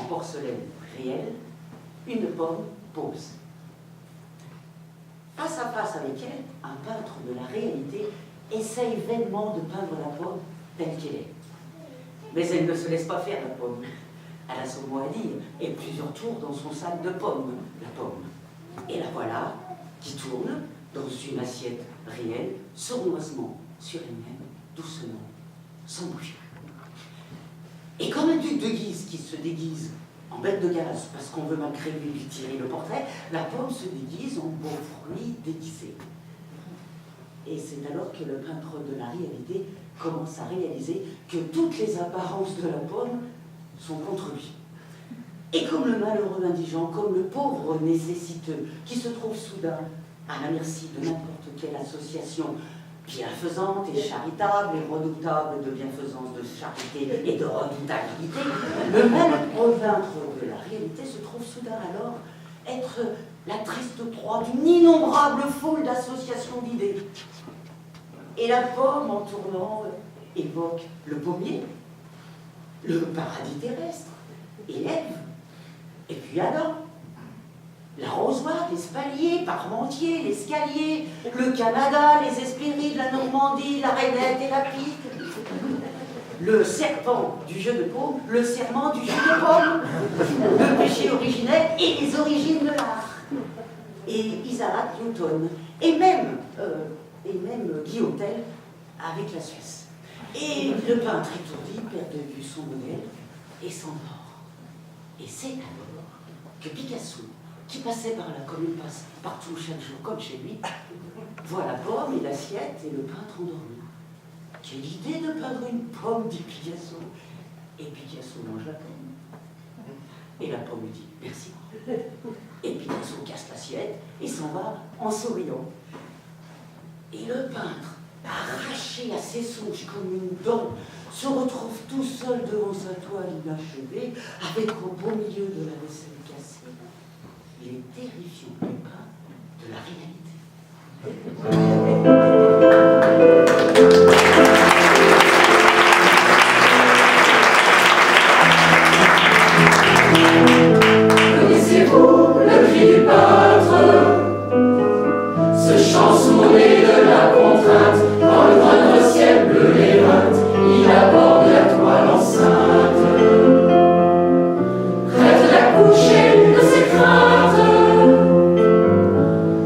porcelaine réelle, une pomme pose. Face à face avec elle, un peintre de la réalité essaye vainement de peindre la pomme telle qu'elle est. Mais elle ne se laisse pas faire, la pomme. Elle a son mot à dire, et plusieurs tours dans son sac de pommes, la pomme. Et la voilà, qui tourne dans une assiette réelle, sournoisement sur elle-même, doucement, sans bouger. Et comme un duc de Guise qui se déguise en bête de gaz parce qu'on veut malgré lui tirer le portrait, la pomme se déguise en beau fruit déguisé. Et c'est alors que le peintre de la réalité commence à réaliser que toutes les apparences de la pomme sont contre lui. Et comme le malheureux indigent, comme le pauvre nécessiteux, qui se trouve soudain à la merci de n'importe quelle association bienfaisante et charitable et redoutable de bienfaisance, de charité et de redoutabilité, le malheureux peintre de la réalité se trouve soudain alors être la triste proie d'une innombrable foule d'associations d'idées. Et la pomme, en tournant, évoque le pommier, le paradis terrestre, et Ève, et puis Adam, l'arrosoir, l'espalier, Parmentier, l'escalier, le Canada, les Hespérides, la Normandie, la rainette et la pique, le serpent du jeu de paume, le serment du jeu de pomme, le péché originel et les origines de l'art, et Isaac Newton, et même Guy Hôtel avec la Suisse. Et le peintre étourdi perd de vue son modèle et s'endort. Et c'est alors que Picasso, qui passait par là comme il passe partout chaque jour, comme chez lui, voit la pomme et l'assiette et le peintre endormi. Quelle idée de peindre une pomme, dit Picasso. Et Picasso mange la pomme. Et la pomme lui dit merci. Et Picasso casse l'assiette et s'en va en souriant. Et le peintre, arraché à ses songes comme une dent, se retrouve tout seul devant sa toile inachevée, avec au beau milieu de la vaisselle cassée les terrifiants pépins de la réalité. Connaissez-vous le cri du peintre? Ce chant sourd-muet de la contrainte, quand le moindre ciel bleu l'éreinte, il aborde la toile enceinte. Prête à coucher de ses craintes,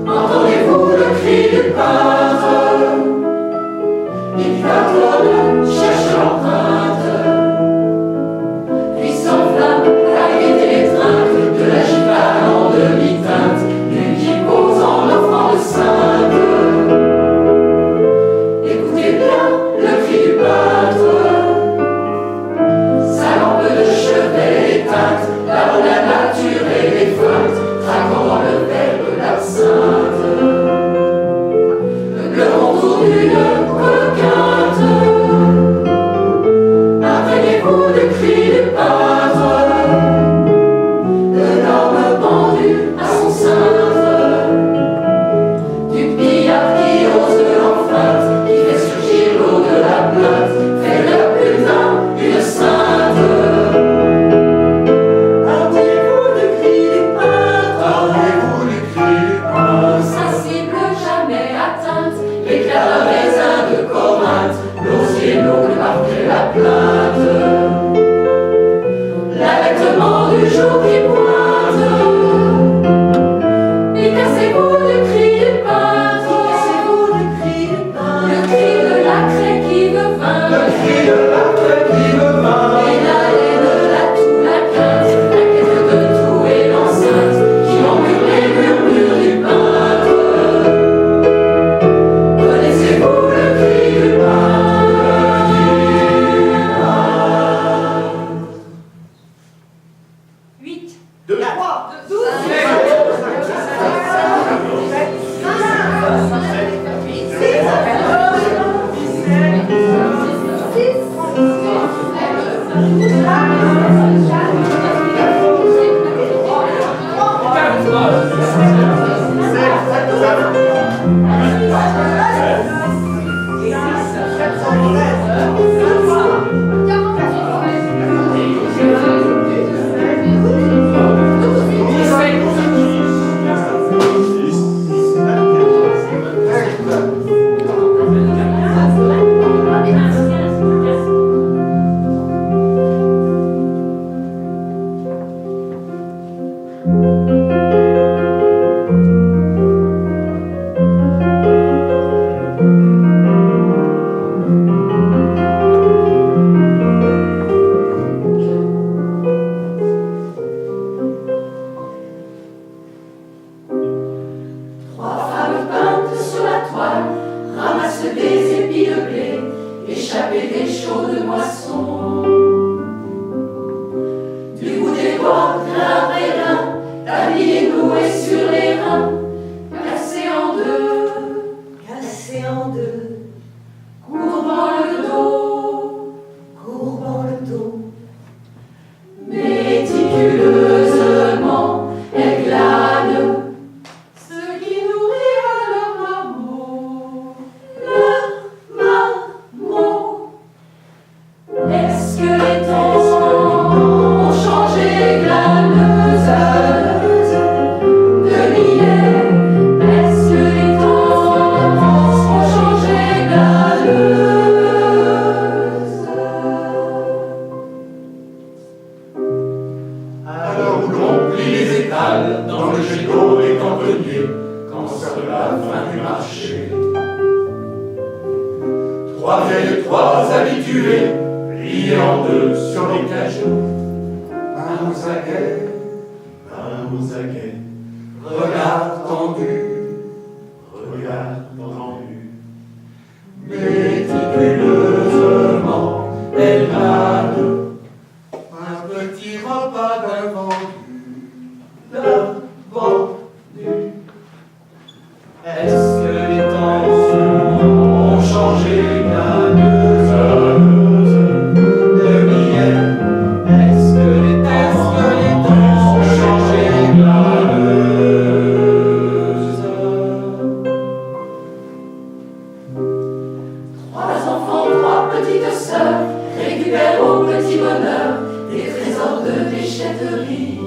entendez-vous le cri du peintre? Il tâtonne, cherche l'empreinte, puis s'enflamme à guetter l'étreinte de la gitane en demi-teinte, une qui pose en offrant le sainte. Écoutez bien le cri du peintre, sa lampe de chevet éteinte, là où la nature est défunte, traquant dans le verbe l'absinthe le contour d'une coloquinte. Imprégnez-vous du cri du peintre, l'énorme pendu à son cintre, du pillard qui ose l'empreinte, qui fait surgir l'eau de la plainte, fait de putain une sainte. Armez-vous du cri du peintre, armez-vous du cri du peintre, sa cible jamais atteinte, l'éclat d'un raisin de Corinthe, l'osier noble marquait la plainte. L'allaitement du jour qui pointe. Et cassez-vous du cri du peintre, cassez-vous du cri du peintre, le cri de la craie qui veut vaincre, le cri de la craie qui veut vaincre, et la haine, la toux, la quinte, la quête de tout et l'enceinte, qui emmurent les murmures du peintre. Connaissez-vous le cri du peintre? doigts, grain après grain, tablier noué sur les reins, cassé en deux, courbant le dos, méticuleusement, elle glane ce qui nourrira leur marmot. Est-ce que les temps ont changé glaneuse de miel? Est-ce que les temps ont changé glaneuse? Alors où l'on plie les étals dans le gigot des cantonniers, quand sort la fin du marché. Trois vieilles, trois habituées, pliées en deux sur les cajots. Main aux aguets, regard tendu, méticuleusement, elle glane un petit repas d'un vendu. Est-ce que les temps ont changé glaneuse de miel? Est-ce que les temps ont changé glaneuse? Trois enfants, trois petites sœurs récupèrent au petit bonheur des trésors de déchetterie.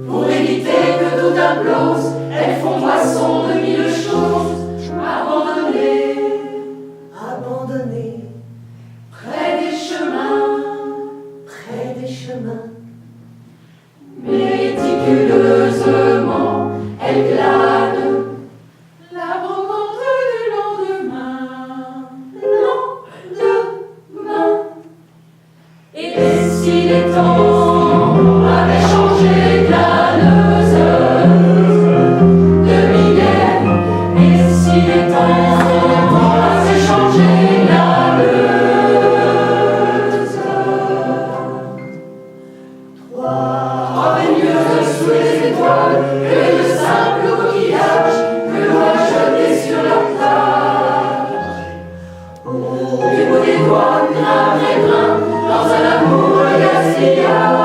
Pour éviter que tout implose, elles font moisson de mille choses, abandonnées près des chemins. Méticuleusement, elles glanent la brocante du lendemain. Et si les temps avaient changé glaneuse de miel? Et si les temps avaient changé glaneuse? Trois baigneuses sous les étoiles, que de simples coquillages que l'on a jetés sur leur table. Du bout des doigts, grain après grain, dans un amoureux gaspillage.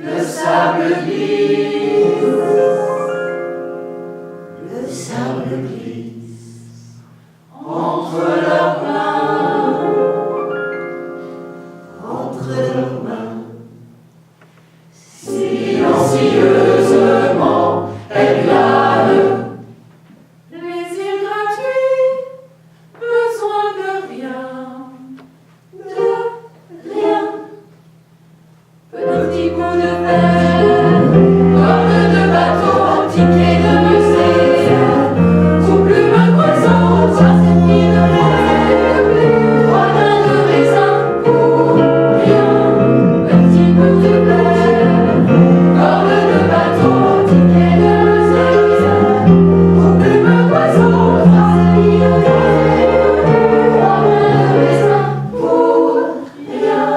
Le sable glisse entre leurs mains, silencieusement, elles glanent. Plaisir gratuit, besoin de rien. Petit bout de verre, comme de bateau, ticket de musée, sous plume croissante, ça c'est mis de blé, trois grains de raisin pour rien. Petit bout de verre, comme de bateau, ticket de musée, sous plume croissante, ça c'est mis de blé, trois grains de raisin pour rien.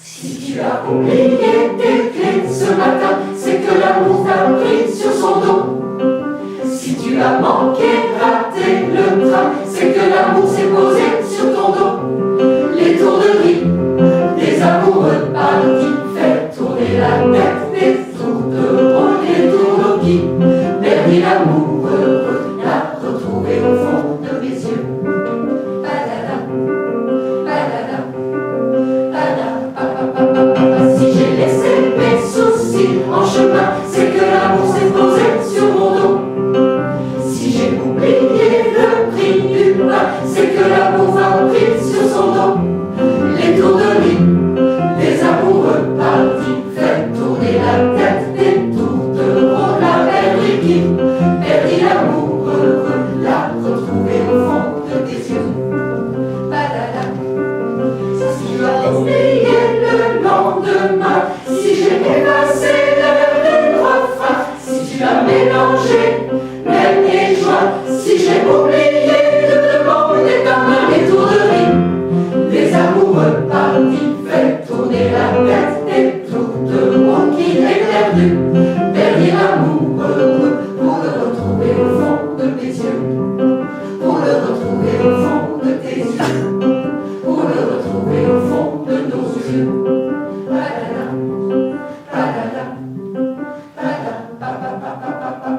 Si tu as oublié tes clés ce matin, c'est que l'amour t'a pris sur son dos. Si tu as manqué, raté le train, c'est que l'amour s'est posé sur ton dos. Les tourneries des amoureux partis, fait tourner la tête des tours de rôle, des tourneaux permis l'amoureux l'a retrouvé au fond de mes yeux. Padada, padada, padada. Si j'ai laissé mes soucis en chemin, c'est que l'amour s'est posé sur mon dos. Si j'ai oublié le prix du pain, c'est que l'amour m'a pris sur son dos. Les tourneries, les amoureux partis, fait mélanger même et joie. Si j'ai oublié de demander ta main, l'étourderie des amoureux partis fait tourner la tête et toute route qui est perdue. Dernier amour heureux pour le retrouver au fond de mes yeux, pour le retrouver au fond de tes yeux, pour le retrouver au fond de nos yeux. Pa-da-da, pa-da-da, pa-da, pa-pa-pa-pa-pa-pa.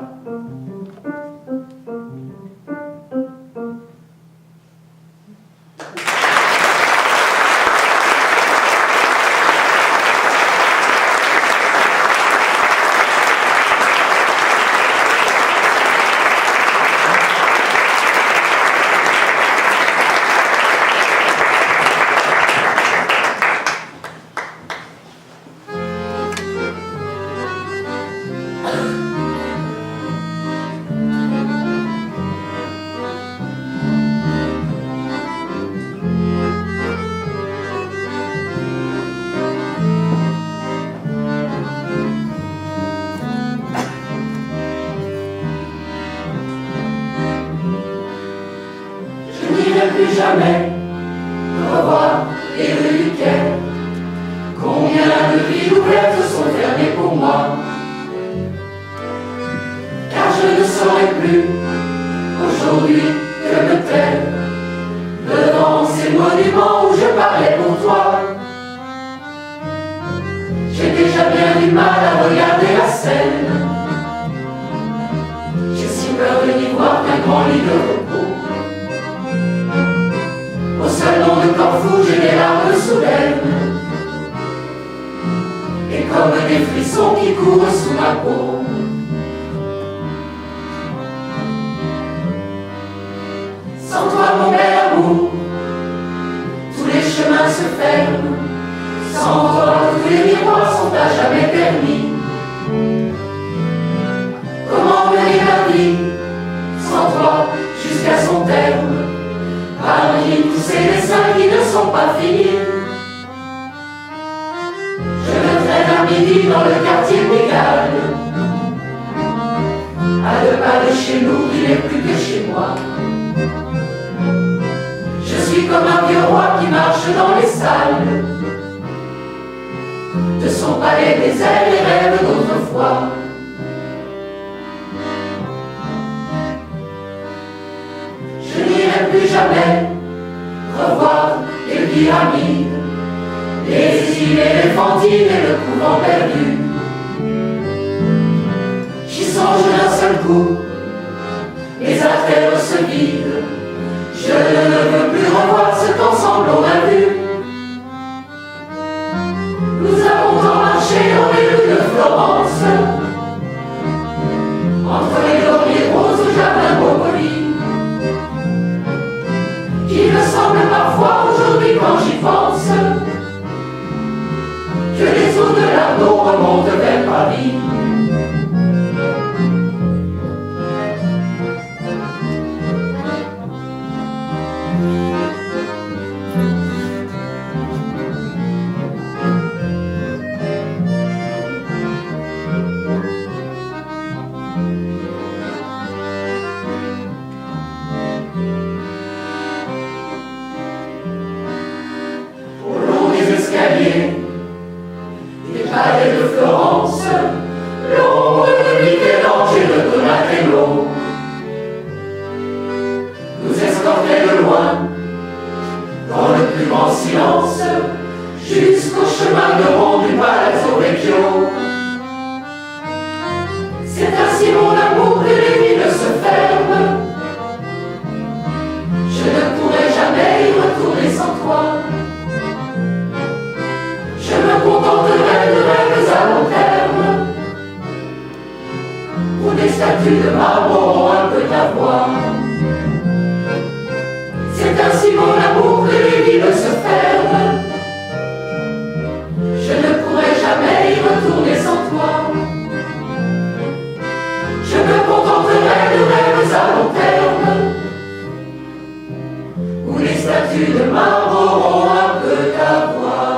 Plus jamais revoir les rues du quai. Combien de villes ouvertes sont fermées pour moi, car je ne saurais plus aujourd'hui que me taire devant ces monuments où je parlais pour toi. J'ai déjà bien du mal à regarder la scène. J'ai si peur de n'y voir qu'un grand lit de repos. Au seul nom de Corfou, j'ai des larmes soudaines, et comme des frissons qui courent sous ma peau. Sans toi, mon bel amour, tous les chemins se ferment. Sans toi, tous les miroirs sont à jamais permis. Comment mener la vie sans toi jusqu'à son terme? Parmi tous ces dessins qui ne sont pas finis, je me traîne à midi dans le quartier Pigalle, à 2 pas de chez nous, il n'est plus que chez moi. Je suis comme un vieux roi qui marche dans les salles de son palais désert et rêve d'autrefois. Je n'irai plus jamais revoir les pyramides, les îles éléphantines et le couvent perdu. J'y songe d'un seul coup, mes artères se vident. Je ne veux plus revoir cet ensemble on a vu. Nous avons tant marché dans les rues de Florence, entre les lauriers roses au jardin Boboli, qui me semble parfois aujourd'hui quand j'y pense que les eaux de l'Arno remontent vers Paris. Des palais de Florence, l'ombre de Michel-Ange et de Donatello nous escortait de loin, dans le plus grand silence, jusqu'au chemin de ronde du Palazzo Vecchio. C'est ainsi, mon amour, que les villes se ferment. Je ne pourrai jamais y retourner sans toi. Je me contenterai de rêves à long terme, où des statues de marbre auront un peu ta voix. C'est ainsi, mon amour, que les villes se ferment. Je ne pourrai jamais y retourner sans toi. Je me contenterai de rêves à long terme, où les statues de marbre auront un peu ta voix.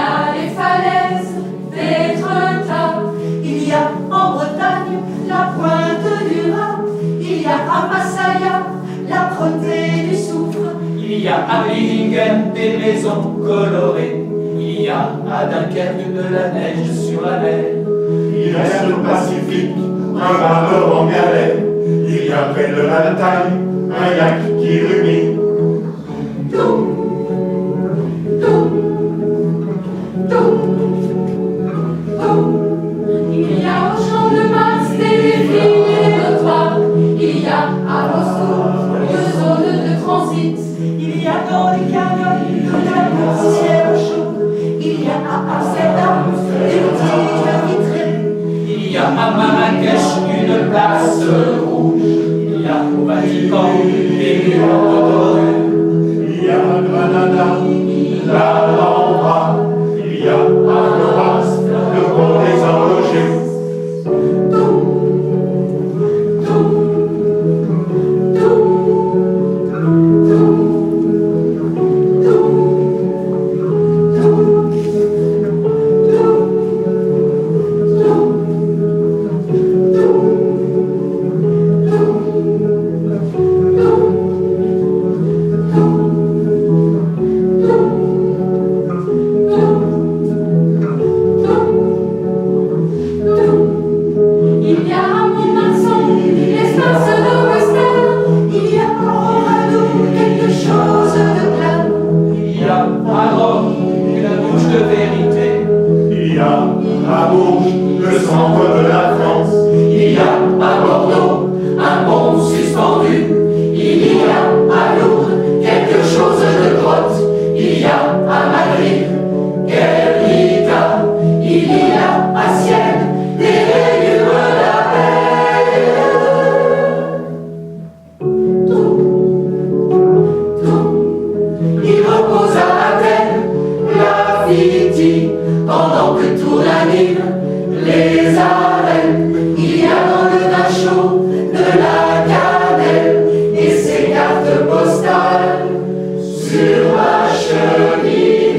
a les falaises d'Étretat. Il y a en Bretagne la pointe du Raz. Il y a à Massaïa la Protée du Soufre. Il y a à Billingen des maisons colorées. Il y a à Dunkerque de la neige sur la mer. Il y a sur le Pacifique un barreur en galère. Il y a près de l'Altaï un yak qui rumine. Il y a au champ de Mars des défilés notoires. Il y a à Moscou une zone de transit. Il y a dans les canyons de la ciel chaud. Il y a à Amsterdam des boutiques vitrées. Il y a à Marrakech une place rouge. Il y a au Vatican des murs d'autoroute. Il y a à Granada l'Alhambra. Il y a à Florence le pont des horlogers. Il y a à Mont-Marsan l'espace de Western. Il y a à Oradour quelque chose de clair. Il y a à Rome une bouche de vérité. Il y a à Bourges le centre de la France. Il y a à Bordeaux un pont suspendu. Il y a à Lourdes quelque chose de grotte. Il y a à Madrid Guernica. Il y a à Sienne des rayures d'appel. Il repose à Athènes la Viti pendant que tourne à Nîmes les arènes. Il y a dans le vin chaud De la cannelle et ses cartes postales sur ma cheminée.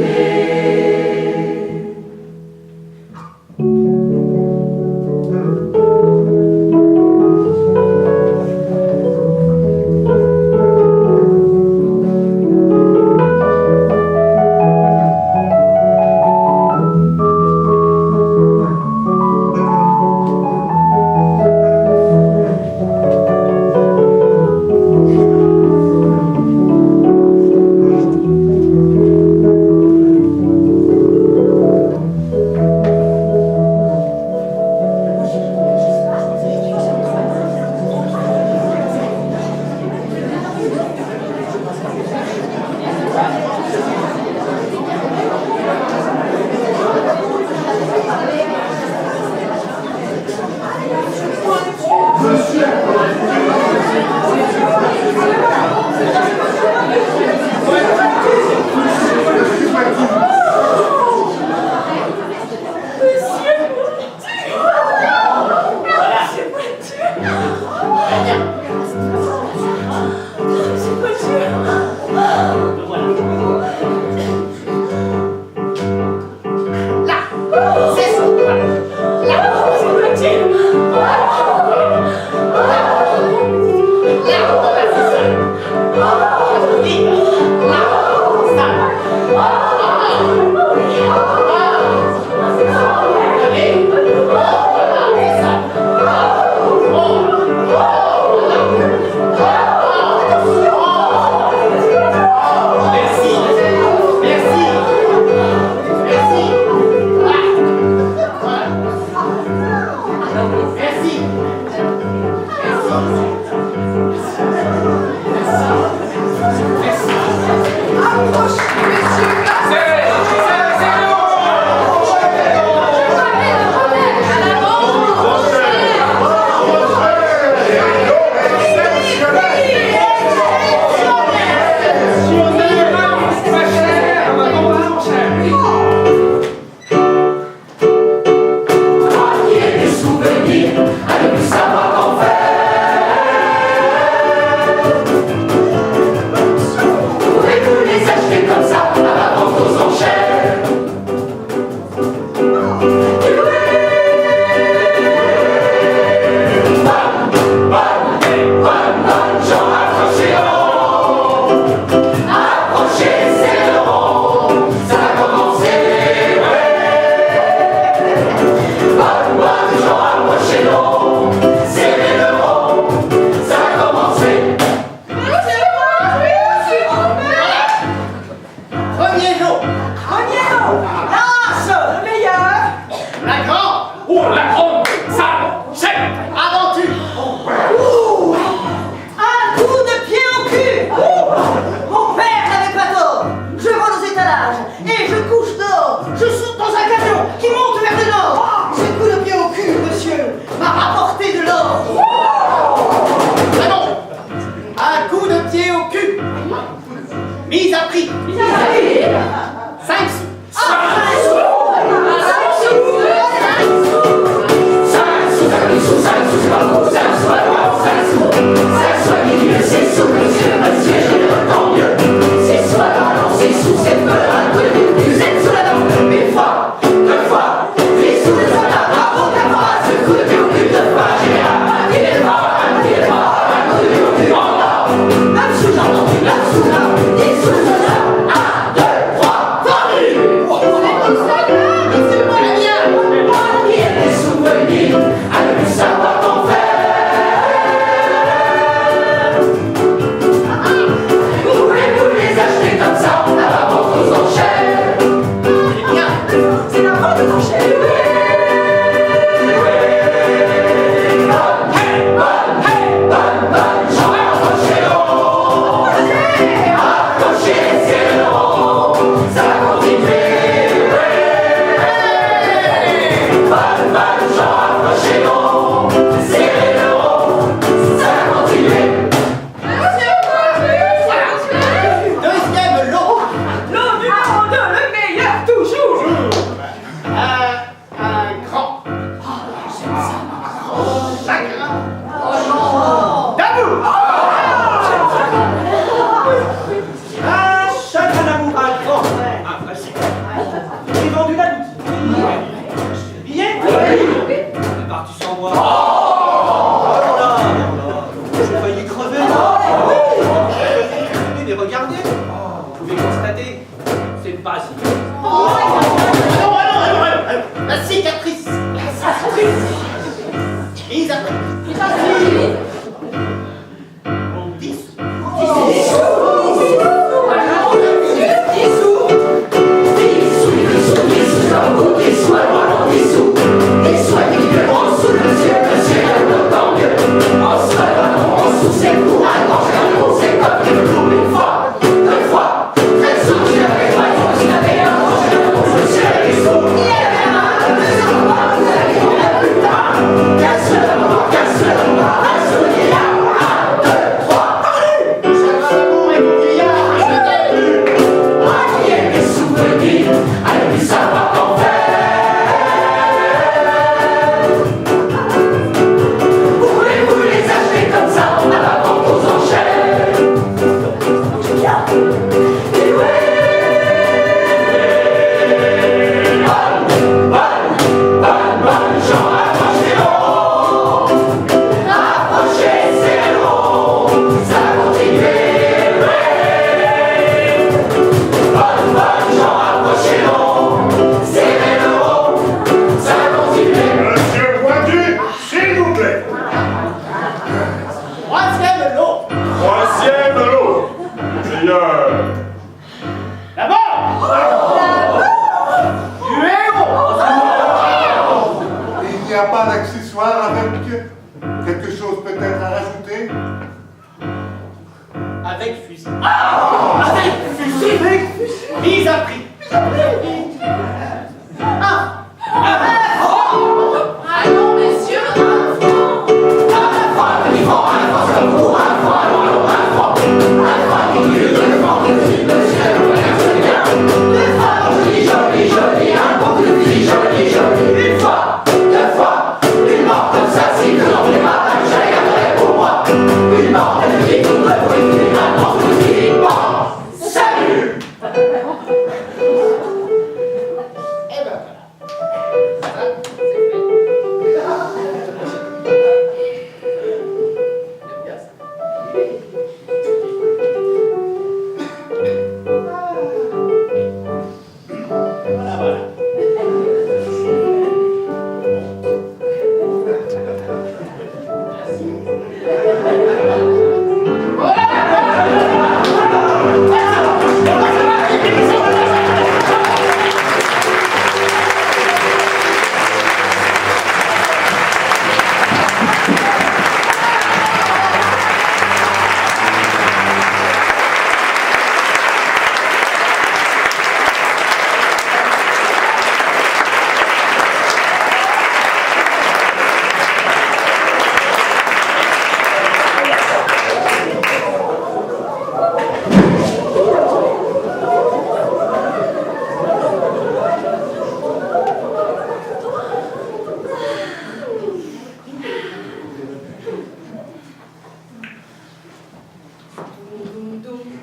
a pas d'accessoire avec quelque chose peut-être à rajouter? Avec fusil. Avec fusil. Mise à prix. Allons, messieurs, un franc.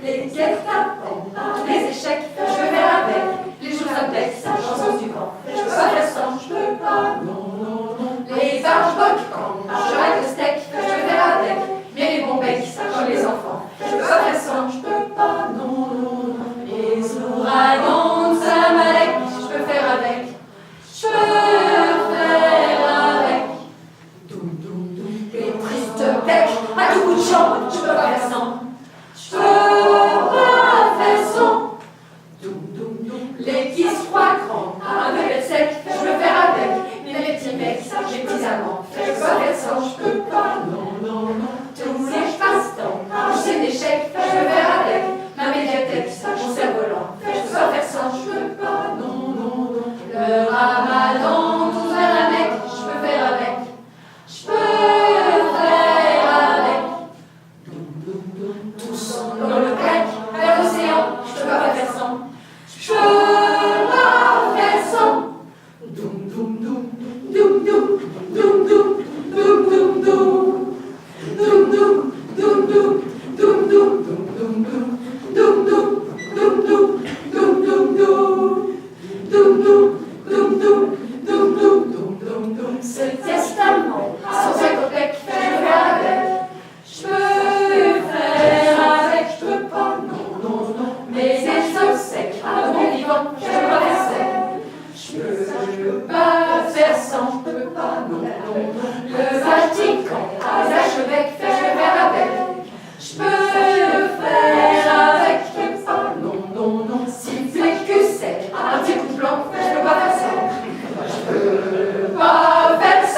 Les guettins, les échecs, je vais avec. Les jours index, chansons du vent. Je peux pas faire sans, je peux pas, non. Les archbocs, je règle le steak, je vais avec. Mais les bons becs, comme les enfants. Je peux pas faire sans, je peux pas, non. Les ouragans, ça m'alec, je peux faire avec. Je peux faire avec. Les tristes becs, à tout bout de champ, je peux pas faire sans. Je peux pas faire sans. Les qui se croient grands, un peu sec, je peux faire avec. Mais les petits mecs, les petits amants, je peux pas faire sans, je peux pas, non. Tous les passe-temps, je sais d'échecs, je peux faire avec. Ma médiathèque, mon cerf-volant, je peux pas faire sans, je peux pas, non. Le ramadan, tout vers un mec, je peux faire avec. Je peux faire avec. Tous dans le grec, vers l'océan, je peux pas faire sans. Je peux pas faire sans. Ce testament, sans sycophèque, je vais avec. Je peux faire avec, je peux pas, non. Mais les obsèques, à mon vivant, je peux pas faire sec. Je peux pas faire sans, je peux pas, non. Le Vatican, à les archevêques, je vais faire avec. Je peux faire avec, je peux pas, non. Siffler cul sec, un petit coup blanc, je peux pas faire sans. Je peux pas faire sans.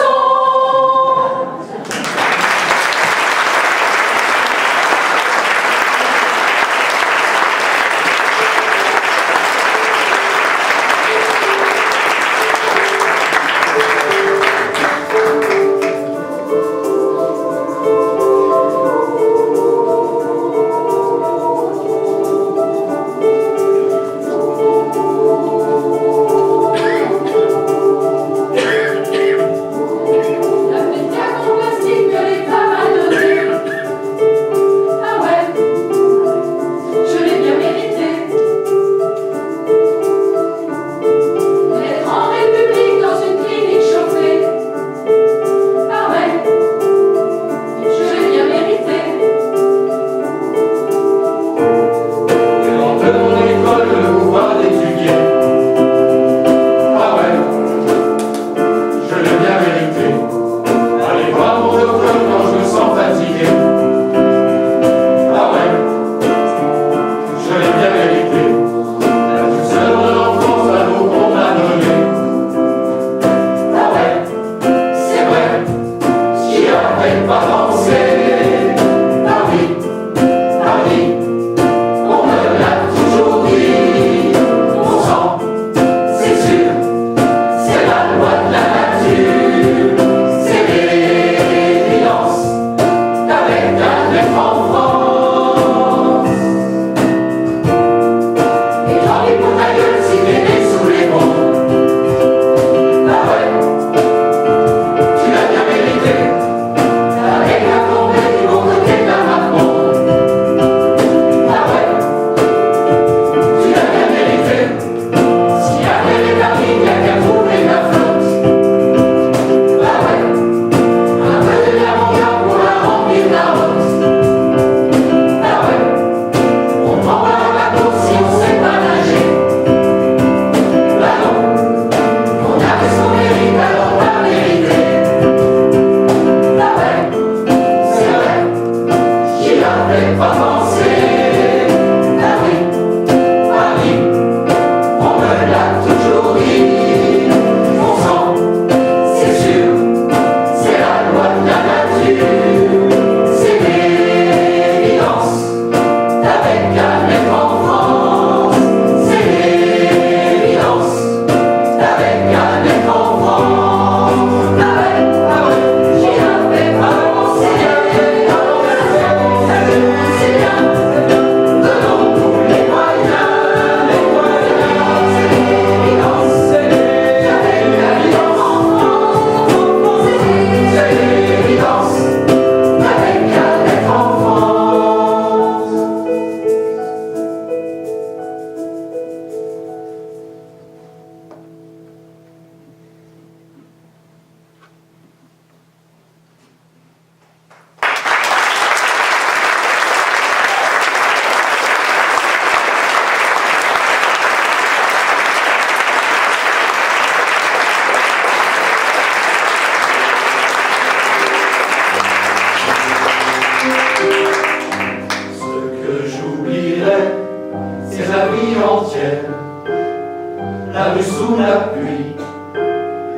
nuit,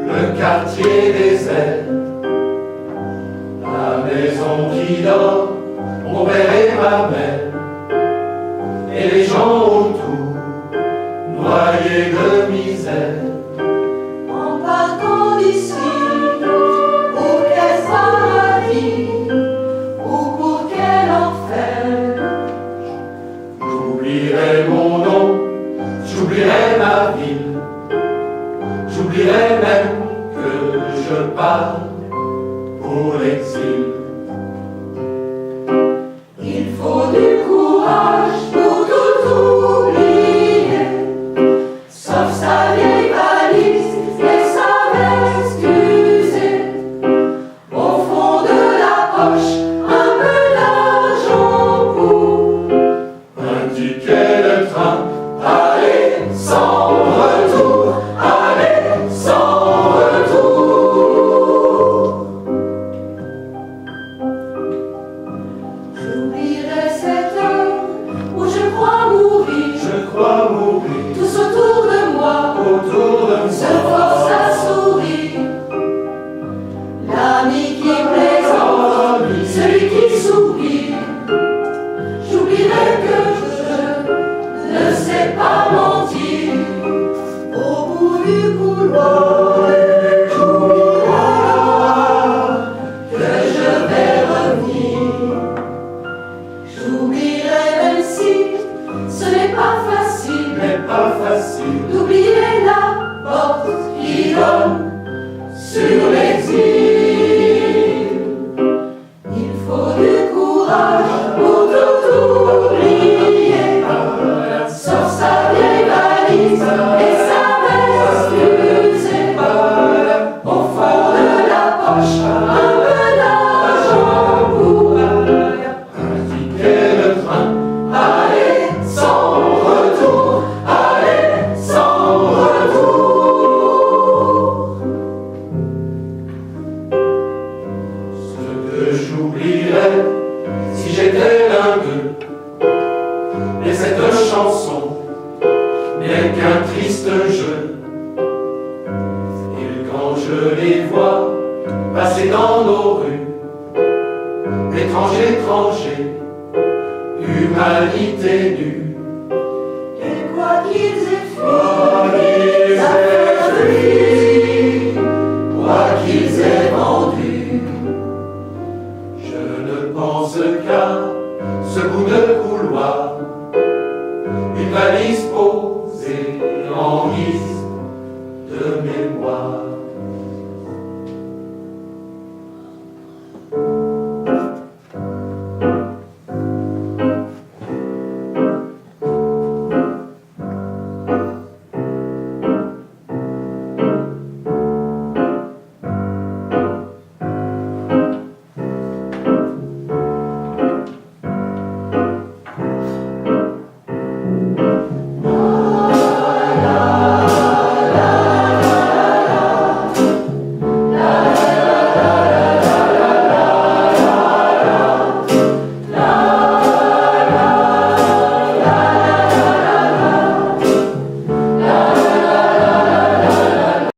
le quartier désert, la maison qui dort, mon père et ma mère, et les gens autour, noyés de misère. En partant d'ici, pour quel paradis ou pour quel enfer? J'oublierai mon nom, j'oublierai ma ville, j'oublierai même que je pars pour l'exil. Il faut du courage pour tout oublier, sauf sa vieille valise et sa veste usée. Au fond de la poche, un peu d'argent pour Un ticket de train, aller sans retour, aller sans retour. J'oublierai cette heure où je crois mourir. Je crois mourir Tous autour de moi autour de se moi. force à sourire. L'ami qui plaisante, celui qui s'oublie. J'oublierai que je ne sais pas mentir. Au bout du couloir, j'oublierai que je vais revenir. J'oublierai même si ce n'est pas facile Mais pas facile d'oublier la porte qui donne sur l'exil. Il faut du courage pour tout oublier, sauf sa vieille valise et sa veste usée. Au fond de la poche, un peu d'argent pour un ticket de train, aller sans retour, aller sans retour. ce que j'oublierais si j'étais l'un d'eux. Et cette chanson n'est qu'un triste jeu. Et quand je les vois passer dans nos rues, étrangers, étrangers, humanité nue. Et quoi qu'ils aient Quoi fui, qu'ils aient fui, Quoi qu'ils aient vendu, je ne pense qu'à ce bout de couloir, une valise posée en guise de mémoire.